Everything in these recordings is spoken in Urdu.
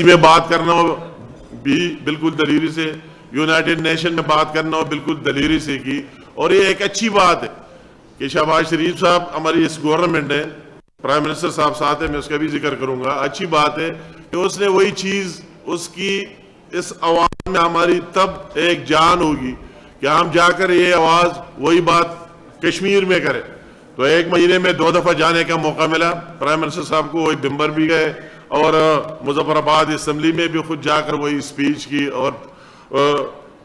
میں بات کرنا ہو بھی بالکل دلیری سے، یونائٹڈ نیشن میں بات کرنا ہو بالکل دلیری سے کی. اور یہ ایک اچھی بات ہے کہ شہباز شریف صاحب ہماری اس گورنمنٹ نے، پرائم منسٹر صاحب ساتھ ہیں، میں اس کا بھی ذکر کروں گا. اچھی بات ہے کہ اس نے وہی چیز، اس کی اس عوام میں ہماری تب ایک جان ہوگی کہ ہم جا کر یہ آواز وہی بات کشمیر میں کریں. تو 1 مہینے میں 2 دفعہ جانے کا موقع ملا پرائم منسٹر صاحب کو. وہی بمبر بھی گئے اور مظفر آباد اسمبلی میں بھی خود جا کر وہی اسپیچ کی. اور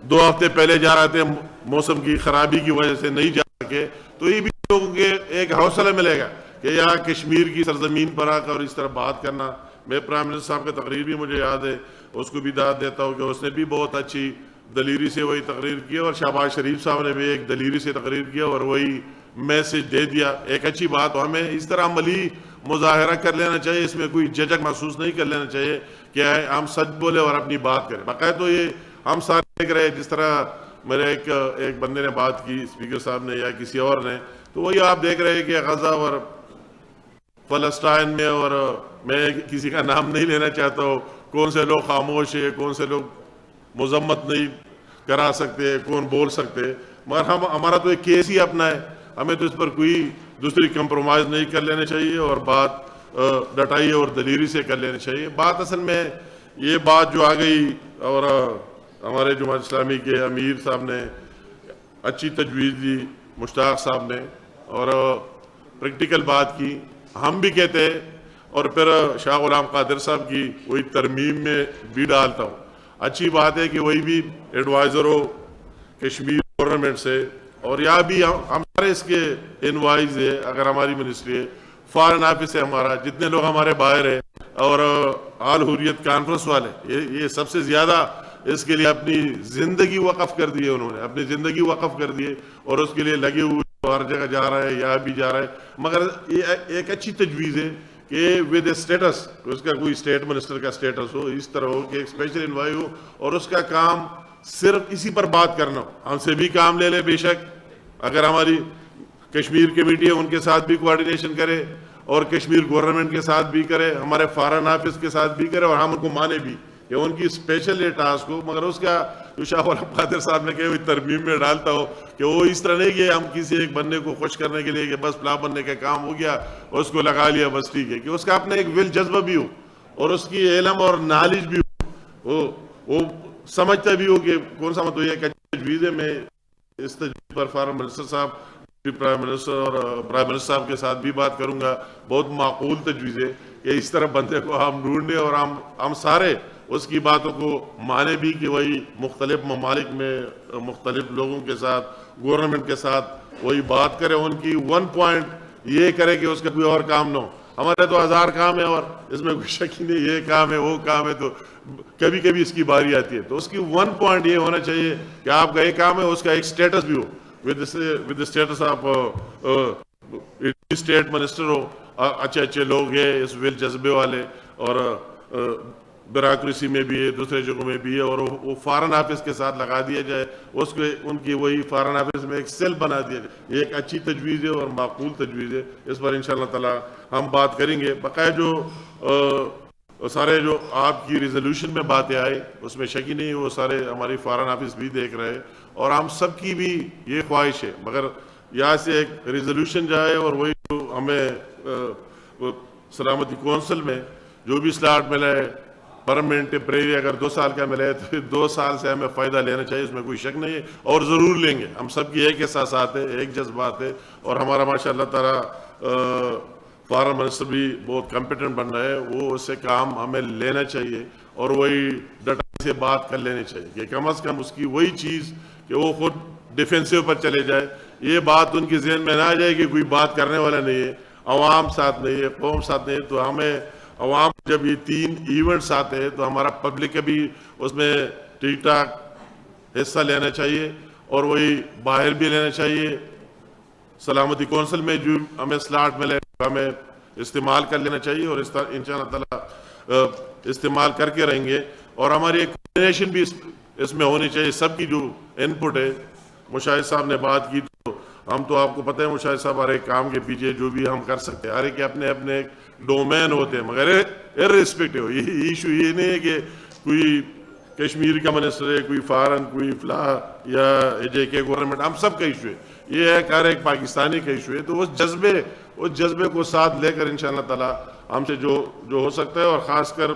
2 ہفتے پہلے جا رہے تھے، موسم کی خرابی کی وجہ سے نہیں جا سکے. تو یہ بھی لوگوں کے ایک حوصلہ ملے گا کہ یہاں کشمیر کی سرزمین پر آ کر اس طرح بات کرنا. میں پرائم منسٹر صاحب کا تقریر بھی مجھے یاد ہے، اس کو بھی داد دیتا ہوں کہ اس نے بھی بہت اچھی دلیری سے وہی تقریر کی، اور شہباز شریف صاحب نے بھی ایک دلیری سے تقریر کیا اور وہی میسج دے دیا. ایک اچھی بات. ہمیں اس طرح عملی مظاہرہ کر لینا چاہیے، اس میں کوئی جھجک محسوس نہیں کر لینا چاہیے کہ ہم سچ بولے اور اپنی بات کریں. باقاعدہ تو یہ ہم سارے دیکھ رہے ہیں، جس طرح میرے ایک بندے نے بات کی، اسپیکر صاحب نے یا کسی اور نے، تو وہی آپ دیکھ رہے ہیں کہ غزہ اور فلسطین میں، اور میں کسی کا نام نہیں لینا چاہتا ہوں، کون سے لوگ خاموش ہیں، کون سے لوگ مذمت نہیں کرا سکتے، کون بول سکتے. مگر ہمارا تو ایک کیس ہی اپنا ہے، ہمیں تو اس پر کوئی دوسری کمپرومائز نہیں کر لینا چاہیے اور بات ڈٹائی اور دلیری سے کر لینا چاہیے. بات اصل میں یہ بات جو آ گئی، اور ہمارے جماعت اسلامی کے امیر صاحب نے اچھی تجویز دی، مشتاق صاحب نے، اور پریکٹیکل بات کی. ہم بھی کہتے ہیں، اور پھر شاہ غلام قادر صاحب کی وہی ترمیم میں بھی ڈالتا ہوں. اچھی بات ہے کہ وہی بھی ایڈوائزر ہو کشمیر گورنمنٹ سے، اور یہاں بھی ہمارے اس کے انوائز ہے. اگر ہماری منسٹری ہے، فارن آفس ہے ہمارا، جتنے لوگ ہمارے باہر ہیں، اور آل حریت کانفرنس والے، یہ سب سے زیادہ اس کے لیے اپنی زندگی وقف کر دی ہے. انہوں نے اپنی زندگی وقف کر دی ہے اور اس کے لیے لگے ہوئے، ہر جگہ جا رہا ہے، یہاں بھی جا رہا ہے. مگر یہ ایک اچھی تجویز ہے کہ ود اسٹیٹس، اس کا کوئی اسٹیٹ منسٹر کا اسٹیٹس ہو، اس طرح ہو کہ ایک اسپیشل انوائی ہو، اور اس کا کام صرف اسی پر بات کرنا ہو. ہم سے بھی کام لے لے بے شک، اگر ہماری کشمیر کمیٹی ہے ان کے ساتھ بھی کوارڈینیشن کرے، اور کشمیر گورنمنٹ کے ساتھ بھی کرے، ہمارے فارن آفس کے ساتھ بھی کرے، اور ہم ان کو مانے بھی کہ ان کی اسپیشل یہ ٹاسک ہو. مگر اس کا جو شاہ غلام قادر صاحب نے کہے ہوئی ترمیم میں ڈالتا ہو کہ وہ اس طرح نہیں کہ ہم کسی ایک بندے کو خوش کرنے کے لیے کہ بس فلاں بندے کا کام ہو گیا، اس کو لگا لیا بس ٹھیک ہے، کہ اس کا اپنا ایک ول جذبہ بھی ہو، اور اس کی علم اور نالج بھی ہو، وہ سمجھتا بھی ہو کہ کون سا. مطلب یہ ایک اچھی تجویز ہے. میں اس تجویز پر فارن منسٹر صاحب، پرائم منسٹر اور پرائم منسٹر صاحب کے ساتھ بھی بات کروں گا. بہت معقول تجویز ہے کہ اس طرح بندے کو ہم ڈھونڈیں اور ہم سارے اس کی باتوں کو مانے بھی، کہ وہی مختلف ممالک میں مختلف لوگوں کے ساتھ، گورنمنٹ کے ساتھ وہی بات کرے، ان کی 1 پوائنٹ یہ کرے کہ اس کا کوئی اور کام نہ ہو. ہمارے تو 1000 کام ہے، اور اس میں کوئی شک ہی نہیں، یہ کام ہے وہ کام ہے، تو کبھی کبھی اس کی باری آتی ہے. تو اس کی 1 پوائنٹ یہ ہونا چاہیے کہ آپ کا ایک کام ہے، اس کا ایک اسٹیٹس بھی ہو، with status of state minister ہو. اچھے لوگ ہیں اس ول جذبے والے، اور بیوروکریسی میں بھی ہے، دوسرے جگہوں میں بھی ہے، اور وہ فارن آفس کے ساتھ لگا دیا جائے، اس کو ان کی وہی فارن آفس میں ایک سیل بنا دیا جائے. یہ ایک اچھی تجویز ہے اور معقول تجویز ہے. اس پر انشاءاللہ تعالی ہم بات کریں گے. بقایا جو سارے جو آپ کی ریزولوشن میں باتیں آئے، اس میں شک ہی نہیں، وہ سارے ہماری فارن آفس بھی دیکھ رہے ہیں، اور ہم سب کی بھی یہ خواہش ہے. مگر یہاں سے ایک ریزولوشن جائے، اور وہی ہمیں سلامتی کونسل میں جو بھی سلاٹ ملا ہے، پرماننٹ ٹیمپریری اگر 2 سال کا ملے تو 2 سال سے ہمیں فائدہ لینا چاہیے، اس میں کوئی شک نہیں ہے، اور ضرور لیں گے. ہم سب کی ایک احساسات ہے، ایک جذبات ہے، اور ہمارا ماشاء اللہ تعالیٰ فارن منسٹر بھی بہت کمپیٹنٹ بن رہا ہے. وہ اس سے کام ہمیں لینا چاہیے، اور وہی ڈٹا سے بات کر لینی چاہیے کہ کم از کم اس کی وہی چیز کہ وہ خود ڈیفینسو پر چلے جائے. یہ بات ان کے ذہن میں نہ آ جائے کہ کوئی بات کرنے والا نہیں ہے، عوام ساتھ نہیں ہے، قوم ساتھ نہیں ہے. تو ہمیں عوام جب یہ 3 ایونٹس آتے ہیں تو ہمارا پبلک بھی اس میں ٹھیک ٹھاک حصہ لینا چاہیے، اور وہی باہر بھی لینا چاہیے. سلامتی کونسل میں جو ہمیں سلاٹ ملے ہمیں استعمال کر لینا چاہیے، اور انشاءاللہ تعالیٰ استعمال کر کے رہیں گے. اور ہماری ایک کوآرڈینیشن بھی اس میں ہونی چاہیے. سب کی جو انپٹ ہے، مشاہد صاحب نے بات کی، تو ہم تو آپ کو پتہ ہے مشاہد صاحب ہر ایک کام کے پیچھے جو بھی ہم کر سکتے ہیں، ہر ایک اپنے اپنے ایک ڈومین ہوتے ہیں، مگر irrespective. یہ ایشو یہ نہیں ہے کہ کوئی کشمیر کا منسٹر ہے, کوئی فارن, کوئی فلاں یا جے کے گورنمنٹ, ہم سب کا ایشو ہے. یہ ہے ہر ایک پاکستانی کا ایشو ہے. تو اس جذبے کو ساتھ لے کر انشاءاللہ تعالی ہم سے جو ہو سکتا ہے, اور خاص کر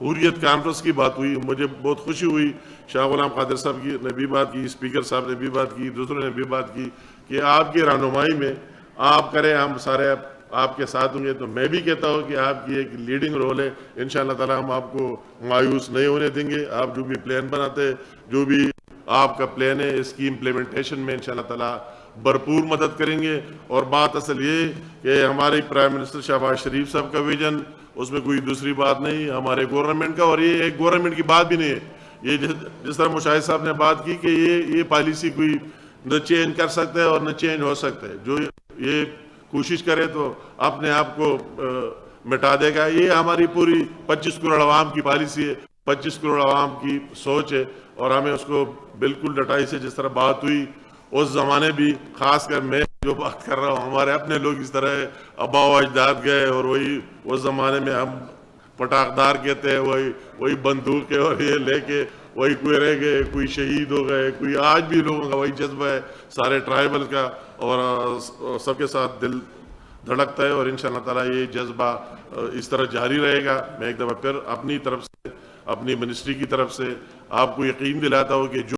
حریت کانفرنس کی بات ہوئی, مجھے بہت خوشی ہوئی. شاہ غلام قادر صاحب نے بھی بات کی, اسپیکر صاحب نے بھی بات کی, دوسروں نے بھی بات کی کہ آپ کی رہنمائی میں آپ کریں, ہم سارے آپ کے ساتھ ہوں گے. تو میں بھی کہتا ہوں کہ آپ کی ایک لیڈنگ رول ہے. انشاءاللہ تعالی ہم آپ کو مایوس نہیں ہونے دیں گے. آپ جو بھی پلان بناتے, جو بھی آپ کا پلان ہے اس کی امپلیمنٹیشن میں انشاءاللہ تعالی بھرپور مدد کریں گے. اور بات اصل یہ کہ ہمارے پرائم منسٹر شہباز شریف صاحب کا ویژن, اس میں کوئی دوسری بات نہیں, ہمارے گورنمنٹ کا. اور یہ ایک گورنمنٹ کی بات بھی نہیں ہے. یہ جس طرح مشاہد صاحب نے بات کی کہ یہ پالیسی کوئی نہ چینج کر سکتا ہے اور نہ چینج ہو سکتا ہے. جو یہ کوشش کرے تو اپنے آپ کو مٹا دے گا. یہ ہماری پوری 25 کروڑ عوام کی پالیسی ہے, 25 کروڑ عوام کی سوچ ہے, اور ہمیں اس کو بالکل ڈٹائی سے, جس طرح بات ہوئی اس زمانے بھی, خاص کر میں جو بات کر رہا ہوں, ہمارے اپنے لوگ اس طرح ابا و اجداد گئے, اور وہی اس زمانے میں ہم پٹاخدار کہتے ہیں, وہی بندوقیں اور یہ لے کے وہی کوئی رہ گئے, کوئی شہید ہو گئے, کوئی آج بھی لوگوں کا وہی جذبہ ہے سارے ٹرائبل کا, اور سب کے ساتھ دل دھڑکتا ہے. اور انشاءاللہ تعالی یہ جذبہ اس طرح جاری رہے گا. میں ایک دفعہ پھر اپنی طرف سے, اپنی منسٹری کی طرف سے آپ کو یقین دلاتا ہوں کہ جو